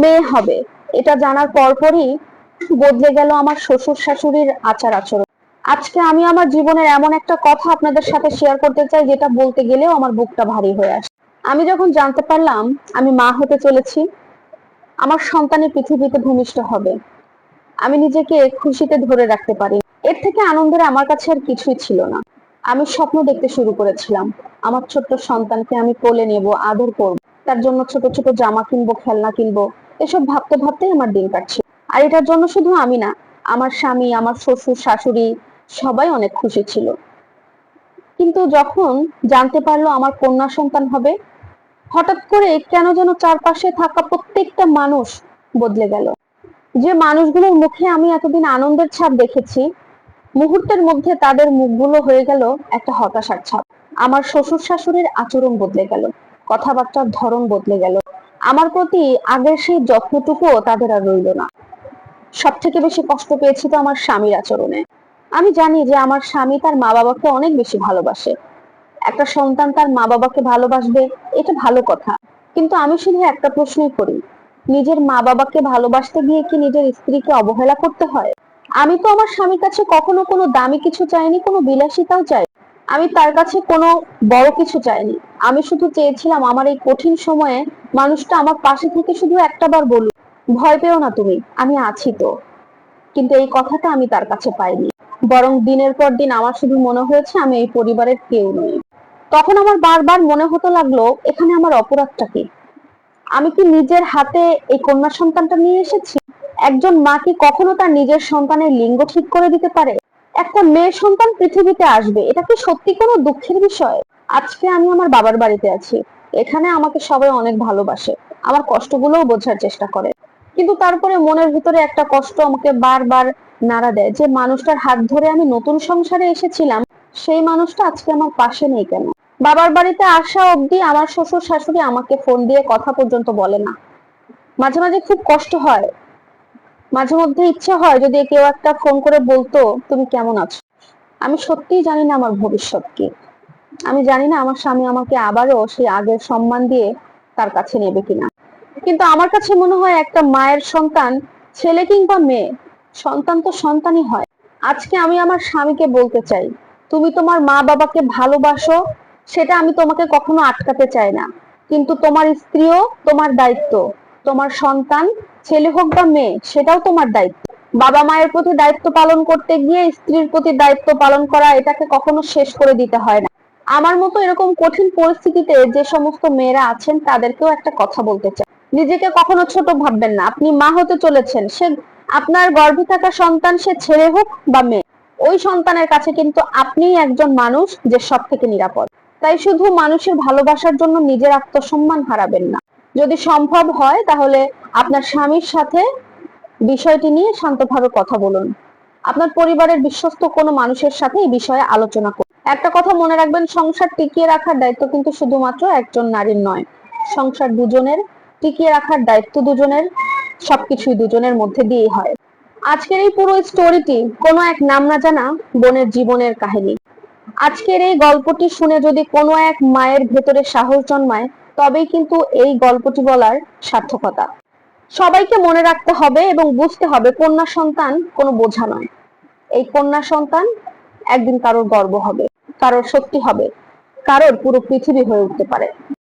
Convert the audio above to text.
মেয়ে হবে, এটা জানার পরপরই বদলে গেল আমার শ্বশুর শাশুড়ির আচার আচরণ। আজকে আমি আমার জীবনের এমন একটা কথা আপনাদের সাথে শেয়ার করতে চাই, যেটা বলতে গেলেও আমার বুকটা ভারী হয়ে আসে। আমি যখন জানতে পারলাম আমি মা হতে চলেছি, আমার সন্তানের পৃথিবীতে ভূমিষ্ঠ হবে, আমি নিজেকে খুশিতে ধরে রাখতে পারি। এর থেকে আনন্দের আমার কাছে আর কিছুই ছিল না। আমি স্বপ্ন দেখতে শুরু করেছিলাম, আমার ছোট্ট সন্তানকে আমি কোলে নেব, আদর করব, তার জন্য ছোট ছোট জামা কিনবো, খেলনা কিনবো। এসব ভাবতে ভাবতেই আমার দিন কাটছে। আর এটার জন্য শুধু আমি না, আমার স্বামী, আমার শ্বশুর শাশুড়ি সবাই অনেক খুশি ছিল। কিন্তু যখন জানতে পারলো আমার কন্যা সন্তান হবে, হঠাৎ করে কেন যেন চারপাশে থাকা প্রত্যেকটা মানুষ বদলে গেল। যে মানুষগুলোর মুখে আমি এতদিন আনন্দের ছাপ দেখেছি, মুহূর্তের মধ্যে তাদের মুখগুলো হয়ে গেল একটা হতাশার ছাপ। আমার শ্বশুর শাশুড়ির আচরণ বদলে গেল, কথাবার্তার ধরন বদলে গেল, আমার প্রতি আগের সেই যত্নটুকুও তাদের আর রইল না। সব থেকে বেশি কষ্ট পেয়েছি তো আমার স্বামীর আচরণে। আমি জানি যে আমার স্বামী তার মা বাবাকে অনেক বেশি ভালোবাসে, একটা সন্তান তার মা বাবাকে ভালোবাসবে, এটা ভালো কথা। কিন্তু আমি শুধু একটা প্রশ্নই করি, নিজের মা বাবাকে ভালোবাসতে গিয়ে কি নিজের স্ত্রীকে অবহেলা করতে হয়? আমি তো আমার স্বামীর কাছে কখনো কোনো দামি কিছু চাইনি, কোনো বিলাসিতাও চাই। আমি তার কাছে কোনো বড় কিছু চাইনি। আমি শুধু চেয়েছিলাম আমার এই কঠিন সময়ে মানুষটা আমার পাশে থেকে শুধু একটা বার বলুক, ভয় পেও না তুমি, আমি আছি তো। কিন্তু এই কথাটা আমি তার কাছে পাইনি। বরং দিনের পর দিন আমার শুধু মনে হয়েছে আমি এই পরিবারের কেউ নই। তখন আমার বারবার মনে হতে লাগলো, এখানে আমার অপরাধটা কি? আমি কি নিজের হাতে এই কন্যা সন্তানটা নিয়ে এসেছি? একজন মা কি কখনো তার নিজের সন্তানের লিঙ্গ ঠিক করে দিতে পারে? একটা মেয়ে সন্তান পৃথিবীতে আসবে, এটা কি সত্যি কোনো দুঃখের বিষয়? আজকে আমি আমার বাবার বাড়িতে আছি, এখানে আমাকে সবাই অনেক ভালোবাসে, আমার কষ্টগুলোও বোঝার চেষ্টা করে। কিন্তু তারপরে মনের ভিতরে একটা কষ্ট আমাকে বারবার নাড়া দেয়, যে মানুষটার হাত ধরে আমি নতুন সংসারে এসেছিলাম, সেই মানুষটা আজকে আমার পাশে নেই কেন? বাবার বাড়িতে আসা অবধি আমার শ্বশুর শাশুড়ি আমাকে ফোন দিয়ে কথা পর্যন্ত বলে না। মাঝে মাঝে খুব কষ্ট হয়, মাঝে মধ্যে ইচ্ছে হয় যদি কেউ একটা ফোন করে বলতো তুমি কেমন আছো। আমি সত্যিই জানি না আমার ভবিষ্যৎ কি। আমি জানি না আমার স্বামী আমাকে আবারও সেই আগের সম্মান দিয়ে তার কাছে নেবে কিনা। কিন্তু আমার কাছে মনে হয় একটা মায়ের সন্তান, ছেলে কিংবা মেয়ে, সন্তান তো সন্তানই হয়। আজকে আমি আমার স্বামীকে বলতে চাই, তুমি তোমার মা বাবাকে ভালোবাসো, সেটা আমি তোমাকে কখনো আটকাতে চাই না। কিন্তু তোমার স্ত্রীও তোমার দায়িত্ব, তোমার সন্তান ছেলে হোক বা মেয়ে সেটাও তোমার দায়িত্ব। বাবা মায়ের প্রতি দায়িত্ব পালন করতে গিয়ে স্ত্রীর প্রতি দায়িত্ব পালন করা, এটাকে কখনো শেষ করে দিতে হয় না। আমার মতো এরকম কঠিন পরিস্থিতিতে যে সমস্ত মেয়েরা আছেন তাদেরকেও একটা কথা বলতে চাই, নিজেকে কখনো ছোট ভাববেন না। আপনি মা হতে চলেছেন, সে আপনার গর্ভে থাকা সন্তান, সে ছেলে হোক বা মেয়ে, ওই সন্তানের কাছে কিন্তু আপনিই একজন মানুষ যে সব থেকে নিরাপদ। তাই শুধু মানুষের ভালোবাসার জন্য নিজের আত্মসম্মান হারাবেন না। যদি সম্ভব হয় তাহলে আপনার স্বামীর সাথে বিষয়টি নিয়ে শান্তভাবে কথা বলুন, আপনার পরিবারের বিশ্বস্ত কোনো মানুষের সাথে এই বিষয়ে আলোচনা করুন। একটা কথা মনে রাখবেন, সংসার টিকিয়ে রাখার দায়িত্ব কিন্তু শুধুমাত্র একজন নারীর নয়, সংসার দুজনের, টিকিয়ে রাখার দায়িত্ব দুজনের, সবকিছুই দুজনের মধ্যে দিয়েই হয়। আজকের এই পুরো স্টোরিটি কোনো এক নাম না জানা বোনের জীবনের কাহিনী। আজকের এই গল্পটি শুনে যদি কোনো এক মায়ের ভেতরে সাহস জন্মায়, তবেই কিন্তু এই গল্পটি বলার সার্থকতা। সবাইকে মনে রাখতে হবে এবং বুঝতে হবে, কন্যা সন্তান কোনো বোঝা নয়। এই কন্যা সন্তান একদিন কারোর গর্ব হবে, কারোর শক্তি হবে, কারোর পুরো পৃথিবী হয়ে উঠতে পারে।